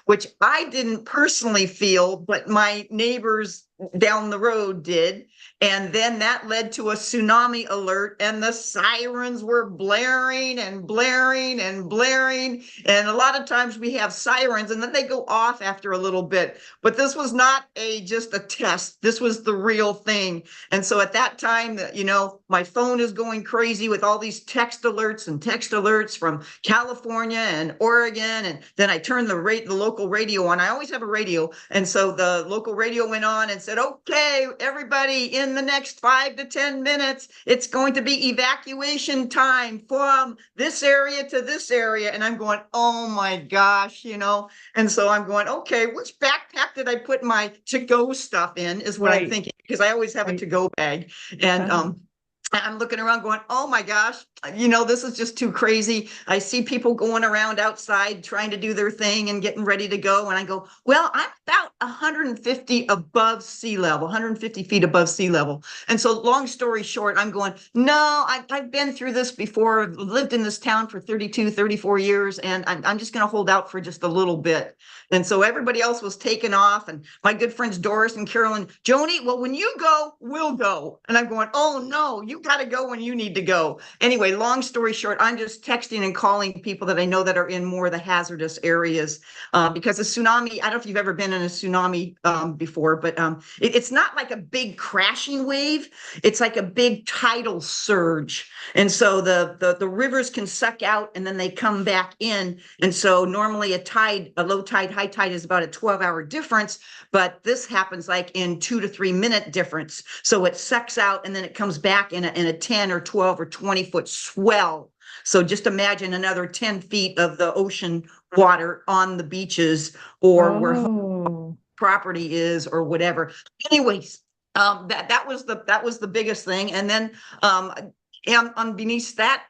which I didn't personally feel, but my neighbors down the road did. And then that led to a tsunami alert, and the sirens were blaring and blaring and blaring. And a lot of times we have sirens and then they go off after a little bit. But this was not just a test. This was the real thing. And so at that time, my phone is going crazy with all these text alerts from California and Oregon. And then I turned the local radio on. I always have a radio. And so the local radio went on and said, okay, everybody, in the next 5 to 10 minutes, it's going to be evacuation time from this area to this area. And I'm going, oh my gosh, And so I'm going, okay, which backpack did I put my to-go stuff in is what I'm Right. thinking, because I always have a Right. to-go bag. And I'm looking around going, oh my gosh, this is just too crazy. I see people going around outside trying to do their thing and getting ready to go. And I go, well, I'm about 150 above sea level, 150 feet above sea level. And so long story short, I'm going, no, I've been through this before, lived in this town for 32, 34 years, and I'm just going to hold out for just a little bit. And so everybody else was taking off. And my good friends, Doris and Carolyn, Joanie, well, when you go, we'll go. And I'm going, oh no, you got to go when you need to go. Anyway, long story short, I'm just texting and calling people that I know that are in more of the hazardous areas, because a tsunami, I don't know if you've ever been in a tsunami before, but it's not like a big crashing wave. It's like a big tidal surge. And so the rivers can suck out and then they come back in. And so normally a low tide, high tide is about a 12-hour difference, but this happens like in 2 to 3 minute difference. So it sucks out and then it comes back in a 10 or 12 or 20-foot swell. So just imagine another 10 feet of the ocean water on the beaches or where Oh, property is or whatever. Anyways, that was the biggest thing. And then on beneath that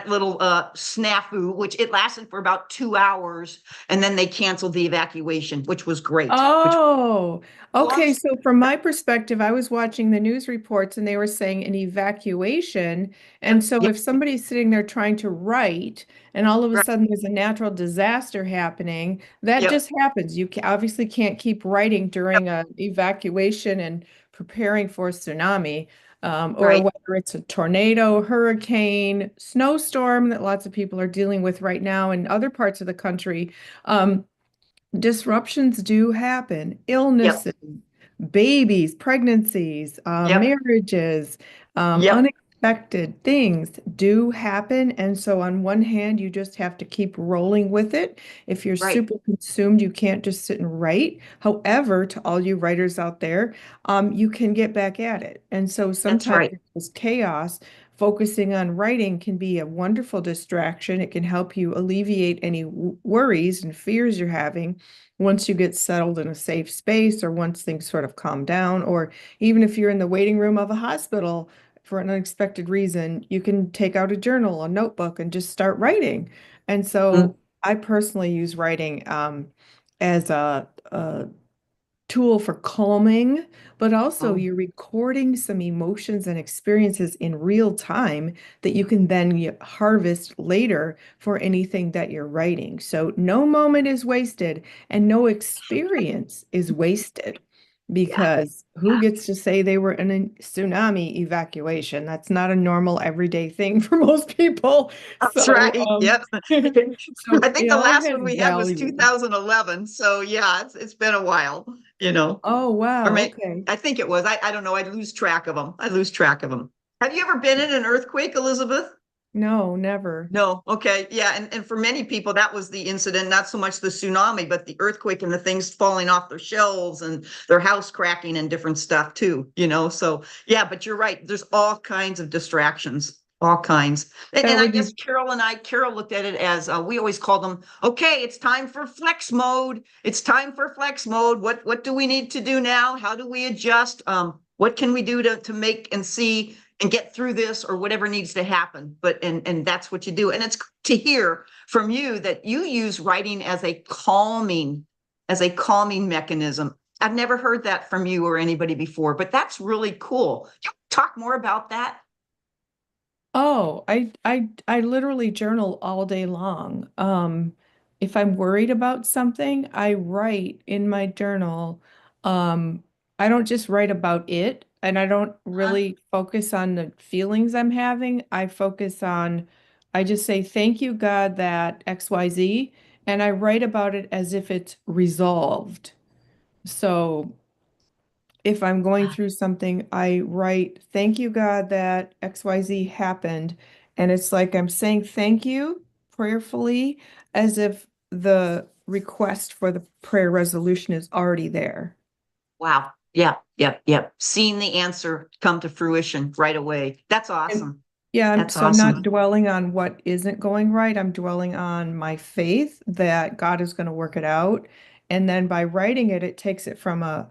little snafu, which it lasted for about 2 hours, and then they canceled the evacuation, which was great. Which oh, long, okay. So from my perspective, I was watching the news reports and they were saying an evacuation. And yep, so yep, if somebody's sitting there trying to write and all of a right, sudden there's a natural disaster happening, that yep, just happens. Obviously can't keep writing yep, during an evacuation and preparing for a tsunami. Or right. whether it's a tornado, hurricane, snowstorm that lots of people are dealing with right now in other parts of the country. Disruptions do happen, Yep, illnesses, babies, pregnancies, yep, marriages, yep, unexpected things do happen. And so, on one hand, you just have to keep rolling with it. If you're right. super consumed, you can't just sit and write. However, to all you writers out there, you can get back at it. And so, That's sometimes right. this chaos, focusing on writing can be a wonderful distraction. It can help you alleviate any worries and fears you're having once you get settled in a safe space or once things sort of calm down, or even if you're in the waiting room of a hospital for an unexpected reason, you can take out a journal, a notebook, and just start writing. And Mm, so I personally use writing as a tool for calming, but also oh, you're recording some emotions and experiences in real time that you can then harvest later for anything that you're writing. So no moment is wasted and no experience is wasted yeah, because who gets to say they were in a tsunami evacuation? That's not a normal everyday thing for most people. that's So, right. Yep. I so think it the all last has one we had was value. 2011. So yeah, it's been a while, you know. Oh, Or wow. may Okay. I think it was. I don't know. I lose track of them. I lose track of them. Have you ever been in an earthquake, Elizabeth? No, never. No. Okay. Yeah. And for many people, that was the incident, not so much the tsunami, but the earthquake and the things falling off their shelves and their house cracking and different stuff too. So yeah, but you're right. There's all kinds of distractions, all kinds. And That I would guess be Carol looked at it as we always call them, okay, it's time for flex mode. It's time for flex mode. What do we need to do now? How do we adjust? What can we do to make and see and get through this or whatever needs to happen? But and that's what you do. And it's to hear from you that you use writing as a calming mechanism. I've never heard that from you or anybody before, but that's really cool. Can you talk more about that? Oh, I literally journal all day long. if I'm worried about something, I write in my journal. Um, I don't just write about it, and I don't Huh? really focus on the feelings I'm having. I just say, thank you, God, that XYZ, and I write about it as if it's resolved. So if I'm going through something, I write, thank you, God, that XYZ happened. And it's like I'm saying thank you prayerfully as if the request for the prayer resolution is already there. Wow. Yeah. Yep. Yep. Seeing the answer come to fruition right away. That's And awesome. yeah, That's so I'm not awesome. dwelling on what isn't going right. I'm dwelling on my faith that God is going to work it out. And then by writing it, it takes it from a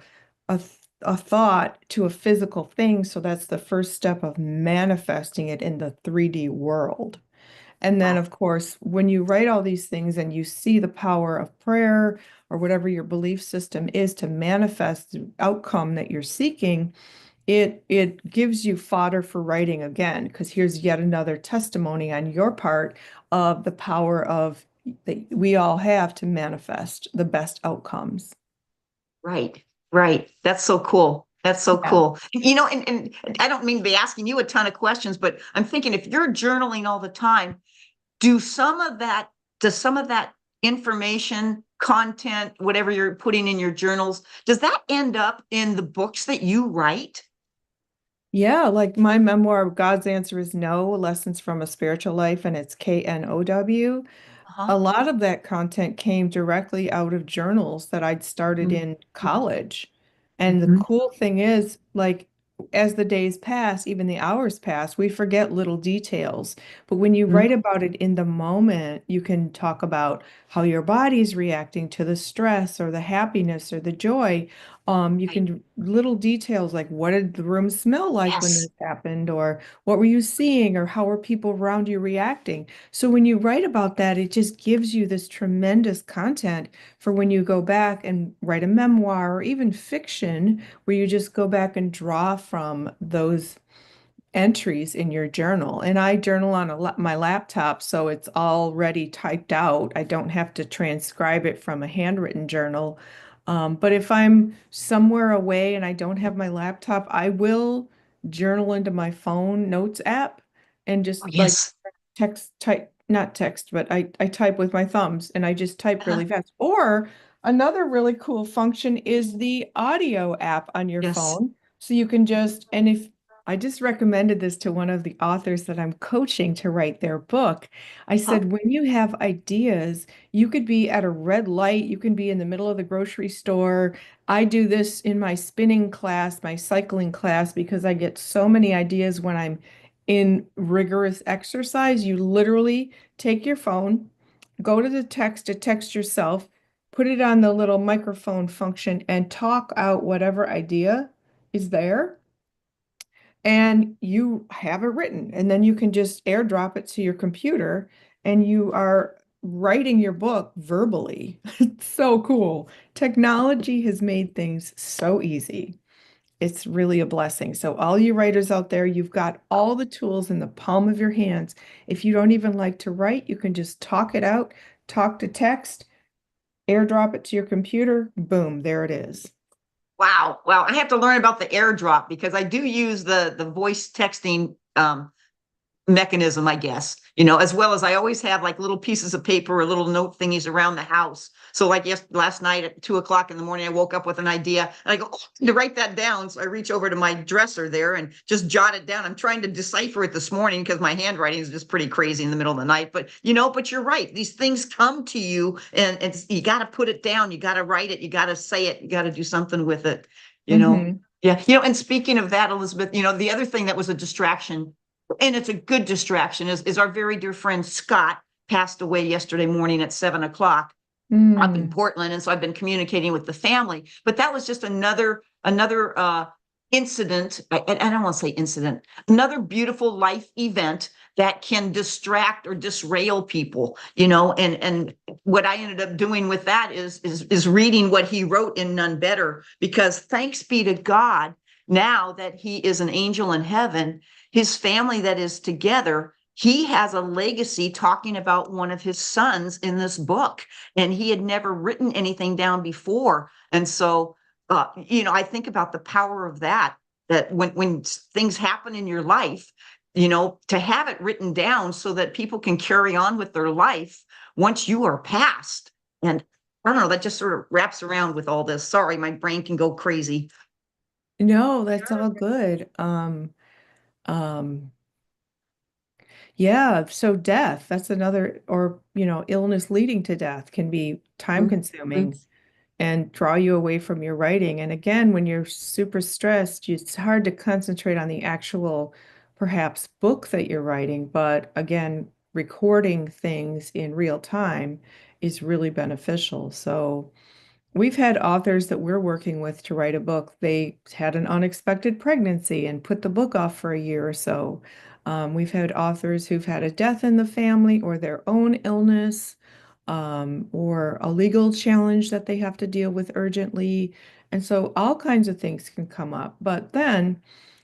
thought to a physical thing. So that's the first step of manifesting it in the 3D world. And then, Wow. of course, when you write all these things and you see the power of prayer or whatever your belief system is to manifest the outcome that you're seeking, it gives you fodder for writing again, because here's yet another testimony on your part of the power of that we all have to manifest the best outcomes. Right. Right. That's so cool. That's so Yeah. cool. And I don't mean to be asking you a ton of questions, but I'm thinking if you're journaling all the time, do some of that, does some of that information, content, whatever you're putting in your journals, does that end up in the books that you write? Yeah, like my memoir, God's Answer is No, Lessons from a Spiritual Life, and it's KNOW. Uh-huh. A lot of that content came directly out of journals that I'd started in college. And the Mm-hmm. cool thing is, like, as the days pass, even the hours pass, we forget little details. But when you write about it in the moment, you can talk about how your body's reacting to the stress or the happiness or the joy. You Right. can little details like what did the room smell like when Yes. this happened, or what were you seeing, or how were people around you reacting? So when you write about that, it just gives you this tremendous content for when you go back and write a memoir or even fiction, where you just go back and draw from those entries in your journal. And I journal on my laptop, so it's already typed out. I don't have to transcribe it from a handwritten journal. But if I'm somewhere away and I don't have my laptop, I will journal into my phone notes app and Oh, just like yes. type, not text, but I type with my thumbs and I just type Uh-huh. really fast. Or another really cool function is the audio app on your Yes. phone. So you can just, and if I just recommended this to one of the authors that I'm coaching to write their book. I Huh? said, when you have ideas, you could be at a red light, you can be in the middle of the grocery store. I do this in my spinning class, my cycling class, because I get so many ideas when I'm in rigorous exercise. You literally take your phone, go to the text to text yourself, put it on the little microphone function, and talk out whatever idea is there, and you have it written, and then you can just airdrop it to your computer and you are writing your book verbally. It's so cool. Technology has made things so easy. It's really a blessing. So all you writers out there, you've got all the tools in the palm of your hands. If you don't even like to write, you can just talk it out, talk to text, airdrop it to your computer, boom, there it is. Wow. Wow. I have to learn about the airdrop because I do use the voice texting mechanism, I guess, as well as I always have like little pieces of paper or little note thingies around the house. So like last night at 2 o'clock in the morning, I woke up with an idea and I go, oh, to write that down. So I reach over to my dresser there and just jot it down. I'm trying to decipher it this morning because my handwriting is just pretty crazy in the middle of the night. But you're right. These things come to you and you got to put it down. You got to write it. You got to say it. You got to do something with it, you know? Hmm. Yeah. And speaking of that, Elizabeth, the other thing that was a distraction, and it's a good distraction, is our very dear friend Scott passed away yesterday morning at 7 o'clock up in Mm. Portland. And so I've been communicating with the family, but that was just another incident. I don't want to say incident, another beautiful life event that can distract or disrail people, and what I ended up doing with that is reading what he wrote in Nun Better, because thanks be to God, now that he is an angel in heaven, his family that is together, he has a legacy talking about one of his sons in this book, and he had never written anything down before. And so, I think about the power of that, that when things happen in your life, to have it written down so that people can carry on with their life once you are past. And I don't know, that just sort of wraps around with all this. Sorry, my brain can go crazy. No, that's all good. Um, yeah, so death, that's another, or, illness leading to death can be time Mhm. consuming and draw you away from your writing. And again, when you're super stressed, it's hard to concentrate on the actual, perhaps, book that you're writing. But again, recording things in real time is really beneficial. So, we've had authors that we're working with to write a book. They had an unexpected pregnancy and put the book off for a year or so. We've had authors who've had a death in the family or their own illness, or a legal challenge that they have to deal with urgently. And so all kinds of things can come up. But then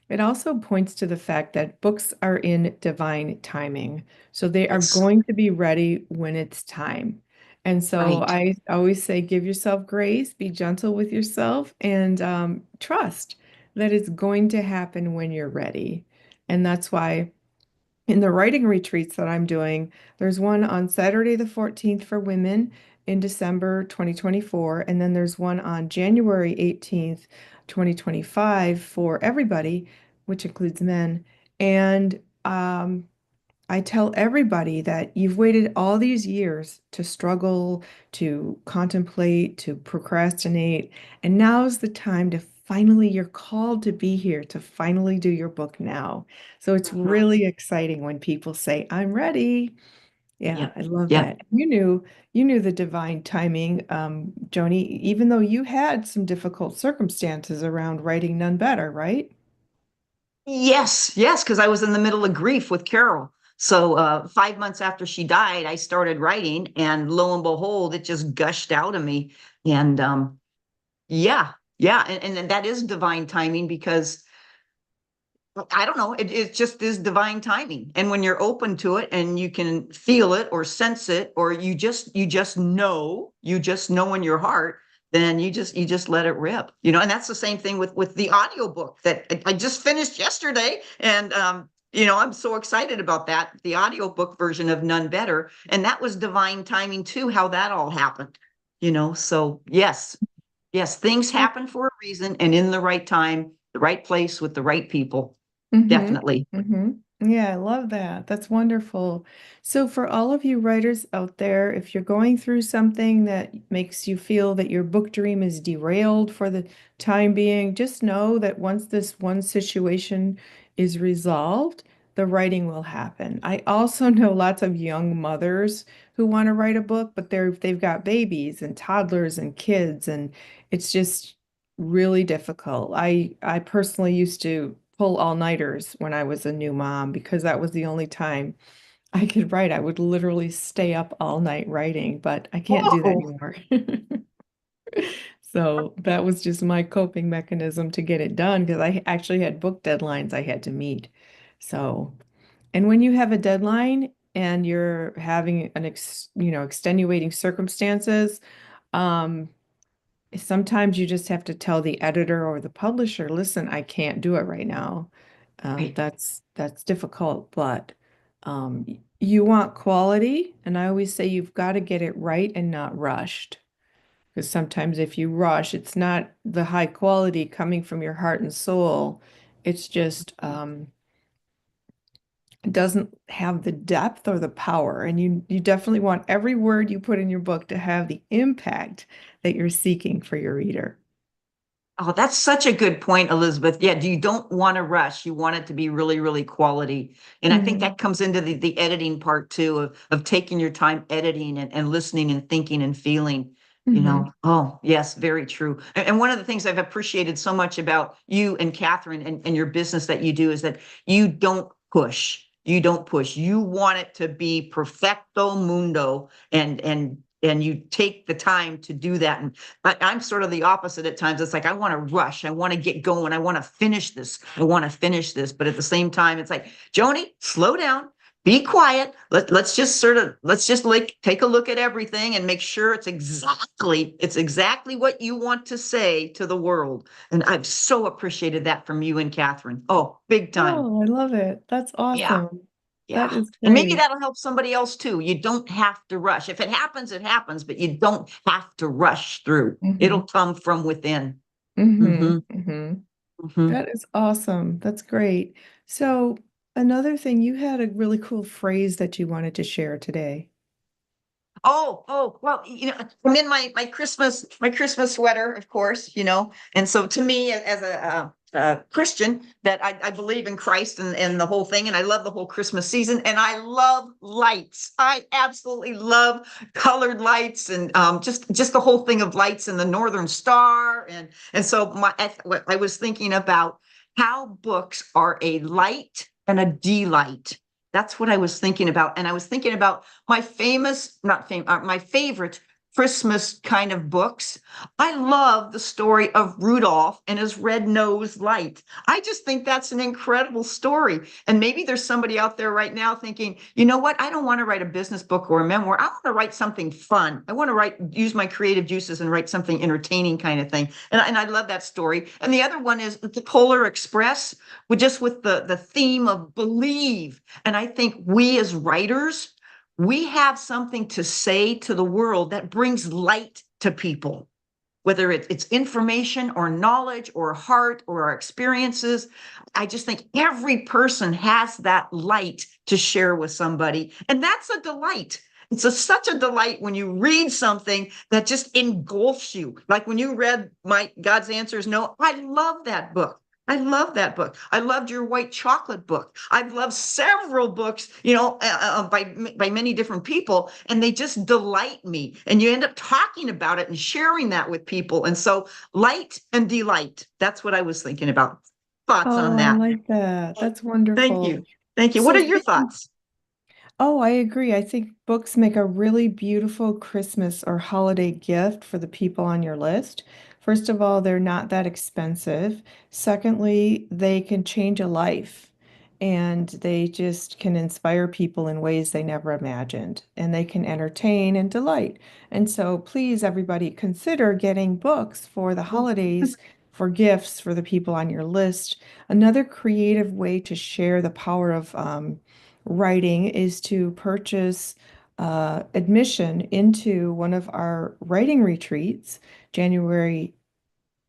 it also points to the fact that books are in divine timing. So they are Yes, going to be ready when it's time. And so right. I always say, give yourself grace, be gentle with yourself, and trust that it's going to happen when you're ready. And that's why in the writing retreats that I'm doing, there's one on Saturday the 14th for women in December 2024, and then there's one on January 18th, 2025 for everybody, which includes men. And I tell everybody that you've waited all these years to struggle, to contemplate, to procrastinate, and now's the time to finally, you're called to be here to finally do your book now. So it's Mhm. really exciting when people say, I'm ready. Yeah, Yeah. I love Yeah. that. You knew the divine timing, Joni, even though you had some difficult circumstances around writing None Better, right? Yes, yes, because I was in the middle of grief with Carol. So 5 months after she died, I started writing, and lo and behold, it just gushed out of me. And yeah, yeah, and that is divine timing, because I don't know, it just is divine timing. And when you're open to it and you can feel it or sense it, or you just know in your heart, then you just let it rip. And that's the same thing with the audiobook that I just finished yesterday. And I'm so excited about that, the audiobook version of None Better. And that was divine timing too, how that all happened. So yes, yes, things happen for a reason and in the right time, the right place with the right people. Mm-hmm. Definitely. Mm-hmm. Yeah, I love that. That's wonderful. So for all of you writers out there, if you're going through something that makes you feel that your book dream is derailed for the time being, just know that once this one situation is resolved, the writing will happen. I also know lots of young mothers who want to write a book, but they've got babies and toddlers and kids, and it's just really difficult. I personally used to pull all-nighters when I was a new mom because that was the only time I could write. I would literally stay up all night writing, but I can't do that Oh, anymore. So that was just my coping mechanism to get it done because I actually had book deadlines I had to meet. So, and when you have a deadline and you're having extenuating circumstances, um, sometimes you just have to tell the editor or the publisher, listen, I can't do it right now. right. That's difficult, but you want quality, and I always say you've got to get it right and not rushed. Because sometimes if you rush, it's not the high quality coming from your heart and soul. It's just it doesn't have the depth or the power. And you definitely want every word you put in your book to have the impact that you're seeking for your reader. Oh, that's such a good point, Elizabeth. Yeah, you don't want to rush. You want it to be really, really quality. And I think Mhm. that comes into the editing part too, of taking your time editing and listening and thinking and feeling. Mhm. Oh, yes, very true. And one of the things I've appreciated so much about you and Catherine and your business that you do is that you don't push. You don't push. You want it to be perfecto mundo, and you take the time to do that. And I'm sort of the opposite at times. It's like, I want to rush. I want to get going. I want to finish this. I want to finish this. But at the same time, it's like, Joni, slow down. be quiet. Let's just let's just like take a look at everything and make sure it's exactly what you want to say to the world. And I've so appreciated that from you and Catherine. Oh, big time. Oh, I love it. That's Yeah. awesome. That Yeah. is And maybe great. that'll help somebody else too. You don't have to rush. If it happens, it happens, but you don't have to rush through. It'll Hmm. come from within. Hmm. Hmm. Hmm. Hmm. That is awesome. That's great. So, another thing, you had a really cool phrase that you wanted to share today. Well, I'm in my Christmas sweater, of course, and so to me, as a Christian, that I believe in Christ and the whole thing, and I love the whole Christmas season, and I love lights. I absolutely love colored lights, and just the whole thing of lights and the Northern Star, and so I was thinking about how books are a light and a delight. That's what I was thinking about, and I was thinking about my famous, not famous, my favorite Christmas kind of books. I love the story of Rudolph and his red-nosed light. I just think that's an incredible story. And maybe there's somebody out there right now thinking, you know what? I don't want to write a business book or a memoir. I want to write something fun. I want to use my creative juices and write something entertaining kind of thing. And I love that story. And the other one is the Polar Express, with the theme of believe. And I think we as writers, we have something to say to the world that brings light to people, whether it's information or knowledge or heart or our experiences. I just think every person has that light to share with somebody. And that's a delight. Such a delight when you read something that just engulfs you. Like when you read my God's Answer is No, I love that book. I love that book. I loved your white chocolate book. I've loved several books, by many different people, and they just delight me. And you end up talking about it and sharing that with people. And so, light and delight. That's what I was thinking about. Thoughts on Oh, I that? like that. That's Thank wonderful. you. Thank you. What So are your speaking thoughts? Oh, I agree. I think books make a really beautiful Christmas or holiday gift for the people on your list. First of all, they're not that expensive. Secondly, they can change a life and they just can inspire people in ways they never imagined. And they can entertain and delight. And so please, everybody, consider getting books for the holidays for gifts for the people on your list. Another creative way to share the power of writing is to purchase admission into one of our writing retreats, January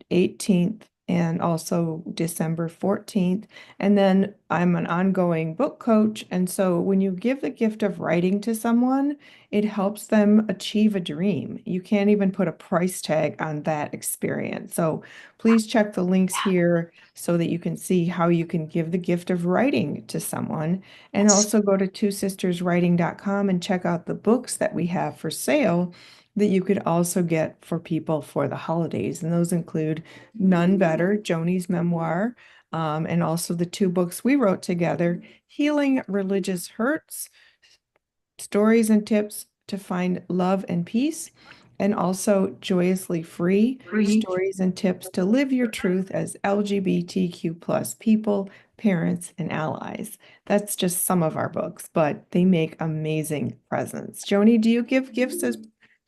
18th and also December 14th. And then I'm an ongoing book coach. And so when you give the gift of writing to someone, it helps them achieve a dream. You can't even put a price tag on that experience. So please check the links here so that you can see how you can give the gift of writing to someone. And Yes. also go to twosisterswriting.com and check out the books that we have for sale that you could also get for people for the holidays. And those include Nun Better, Joanie's memoir, and also the two books we wrote together, Healing Religious Hurts, Stories and Tips to Find Love and Peace, and also Joyously Free, Free. Stories and Tips to Live Your Truth as LGBTQ plus people, parents, and allies. That's just some of our books, but they make amazing presents. Joni, do you give gifts as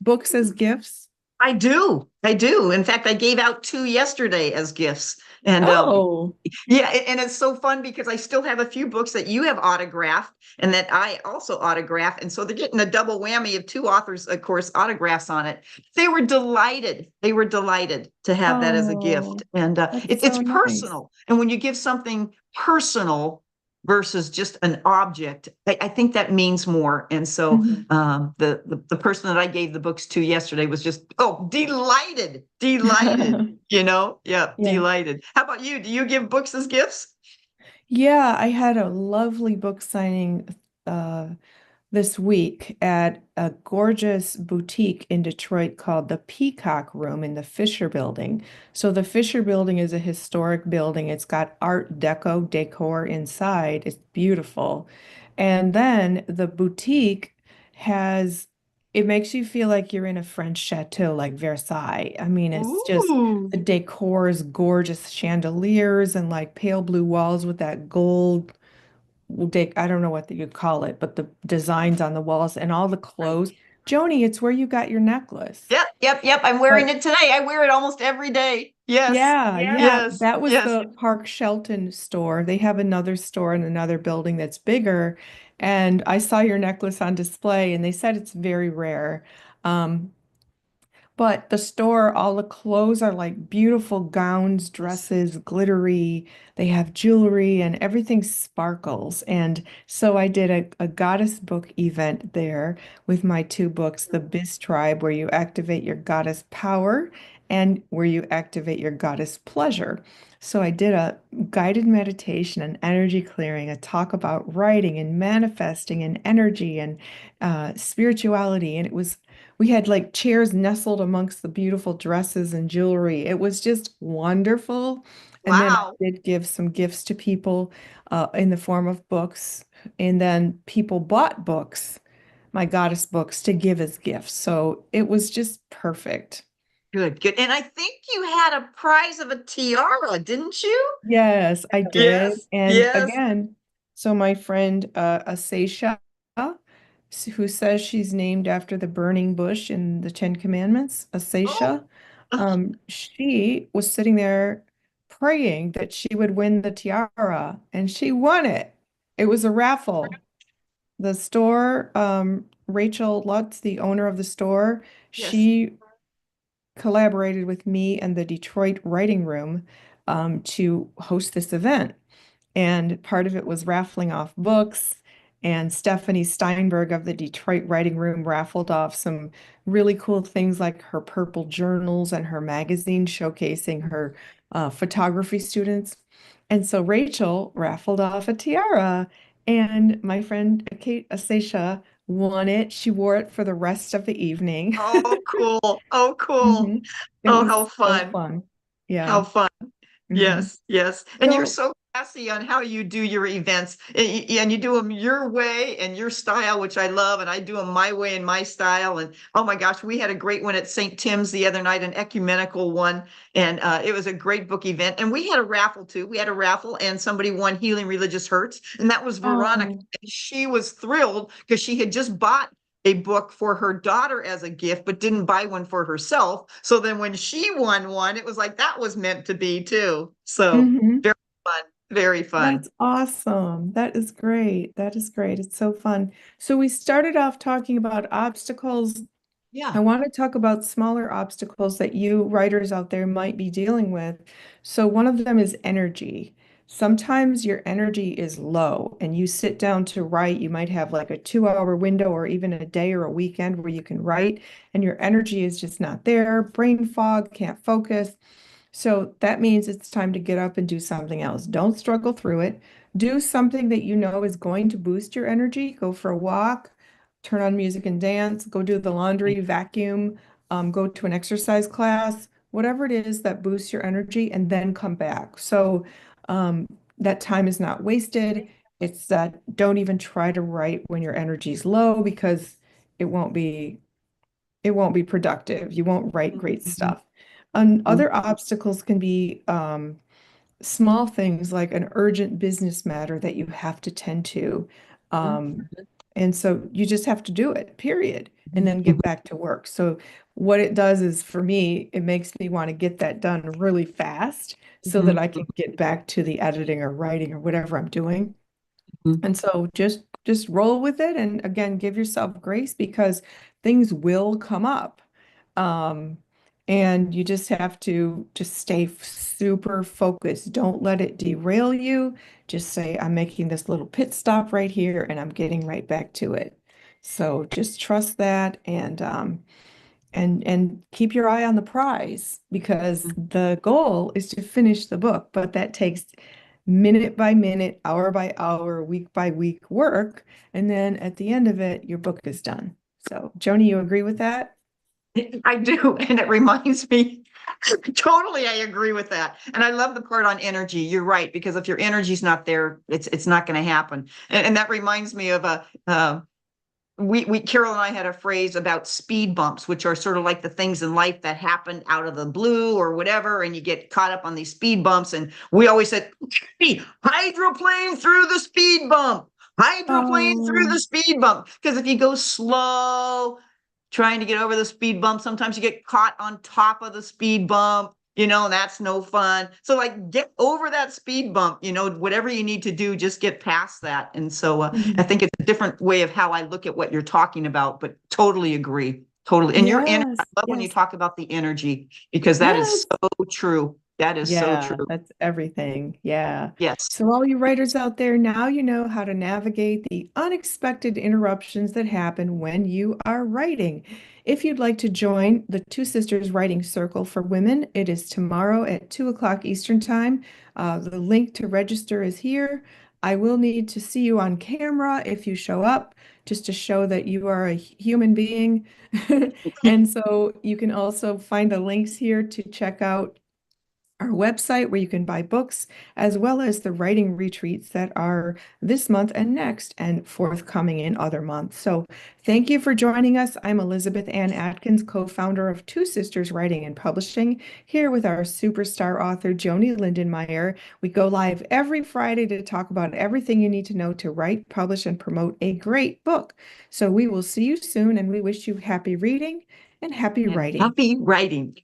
books as gifts? I do. I do. In fact, I gave out two yesterday as gifts. And Oh, yeah, and it's so fun because I still have a few books that you have autographed and that I also autograph. And so they're getting a double whammy of two authors, of course, autographs on it. They were delighted. They were delighted to have that as a gift. oh, And that's it's so nice. personal. And when you give something personal versus just an object, I think that means more. And so Mhm. the person that I gave the books to yesterday was just, delighted, delighted. Yeah, Yeah. delighted. How about you? Do you give books as gifts? Yeah, I had a lovely book signing uh, this week at a gorgeous boutique in Detroit called the Peacock Room in the Fisher Building. So the Fisher Building is a historic building. It's got Art Deco decor inside. It's beautiful. And then the boutique has, it makes you feel like you're in a French chateau like Versailles. I mean, it's just Ooh. the decor is gorgeous chandeliers and like pale blue walls with that gold I don't know what you call it, but the designs on the walls and all the clothes. Joni, it's where you got your necklace. Yep, yep, yep. I'm wearing But it today. I wear it almost every day. Yes, yeah, yes, that was yes. the Park Shelton store. They have another store in another building that's bigger. And I saw your necklace on display and they said it's very rare. Um, But the store, all the clothes are like beautiful gowns, Yes. dresses, glittery. They have jewelry and everything sparkles. And so I did a goddess book event there with my two books, The Biz Tribe, where you activate your goddess power and where you activate your goddess pleasure. So I did a guided meditation and energy clearing, a talk about writing and manifesting and energy and spirituality. And we had like chairs nestled amongst the beautiful dresses and jewelry. It was just wonderful. And then I Wow. did give some gifts to people in the form of books. And then people bought books, my goddess books, to give as gifts. So it was just perfect. Good, good. And I think you had a prize of a tiara, didn't you? Yes, I did. Yes, And yes. again, so my friend Asesha, who says she's named after the burning bush in the Ten Commandments, Oh, Asesha, she was sitting there praying that she would win the tiara, and she won it. It was a raffle. The store, Rachel Lutz, the owner of the store, yes. she collaborated with me and the Detroit Writing Room to host this event. And part of it was raffling off books. And Stephanie Steinberg of the Detroit Writing Room raffled off some really cool things like her purple journals and her magazine showcasing her photography students. And so Rachel raffled off a tiara, and my friend Kate Asesha won it. She wore it for the rest of the evening. Oh, cool. Oh, cool. Mhm. It Oh, how was so fun. fun. How Yeah. fun. hmm Yes, yes. And you're So, so classy on how you do your events. And you do them your way and your style, which I love. And I do them my way and my style. And oh my gosh, we had a great one at St. Tim's the other night, an ecumenical one. And it was a great book event. And we had a raffle too. We had a raffle and somebody won Healing Religious Hurts. And that was Veronica. oh, And she was thrilled because she had just bought a book for her daughter as a gift, but didn't buy one for herself. So then when she won one, it was like that was meant to be too. So hmm very fun, very fun. That's awesome. That is great. That is great. It's so fun. So we started off talking about obstacles. I Yeah. want to talk about smaller obstacles that you writers out there might be dealing with. So one of them is energy. Sometimes your energy is low and you sit down to write. You might have like a 2 hour window or even a day or a weekend where you can write and your energy is just not there. Brain fog, can't focus. So that means it's time to get up and do something else. Don't struggle through it. Do something that you know is going to boost your energy. Go for a walk, turn on music and dance, go do the laundry, vacuum, go to an exercise class, whatever it is that boosts your energy, and then come back. So um, that time is not wasted. It's that don't even try to write when your energy is low because it won't be it won't be productive. You won't write great stuff. And other obstacles can be small things like an urgent business matter that you have to tend to. Um, and so you just have to do it, period, and then get back to work. So what it does is for me, it makes me want to get that done really fast so that I can get back to the editing or writing or whatever I'm doing. And so just roll with it and again give yourself grace because things will come up. Um, and you just have to just stay super focused. Don't let it derail you. Just say, I'm making this little pit stop right here and I'm getting right back to it. So just trust that and keep your eye on the prize because the goal is to finish the book, but that takes minute by minute, hour by hour, week by week work. And then at the end of it, your book is done. So, Joni, you agree with that? I do. And it reminds me, totally, I agree with that. And I love the part on energy. You're right, because if your energy's not there, it's not going to happen. And that reminds me of Carol and I had a phrase about speed bumps, which are sort of like the things in life that happen out of the blue or whatever, and you get caught up on these speed bumps. And we always said, "Hey, hydroplane through the speed bump, hydroplane through Oh, the speed bump." Because if you go slow trying to get over the speed bump, sometimes you get caught on top of the speed bump, and that's no fun. So like get over that speed bump, whatever you need to do, just get past that. And so I mhm. think it's a different way of how I look at what you're talking about, but totally agree. Totally. And I Yes, love when you yes, talk about the energy because that is yes. so true. That is so Yeah, true. that's everything. Yeah. Yes. So all you writers out there, now you know how to navigate the unexpected interruptions that happen when you are writing. If you'd like to join the Two Sisters Writing Circle for Women, it is tomorrow at 2 o'clock Eastern Time. The link to register is here. I will need to see you on camera if you show up, just to show that you are a human being. And so you can also find the links here to check out our website where you can buy books, as well as the writing retreats that are this month and next and forthcoming in other months. So thank you for joining us. I'm Elizabeth Ann Atkins, co-founder of Two Sisters Writing and Publishing, here with our superstar author, Joanie Lindenmeyer. We go live every Friday to talk about everything you need to know to write, publish, and promote a great book. So we will see you soon, and we wish you happy reading and happy And writing. happy writing.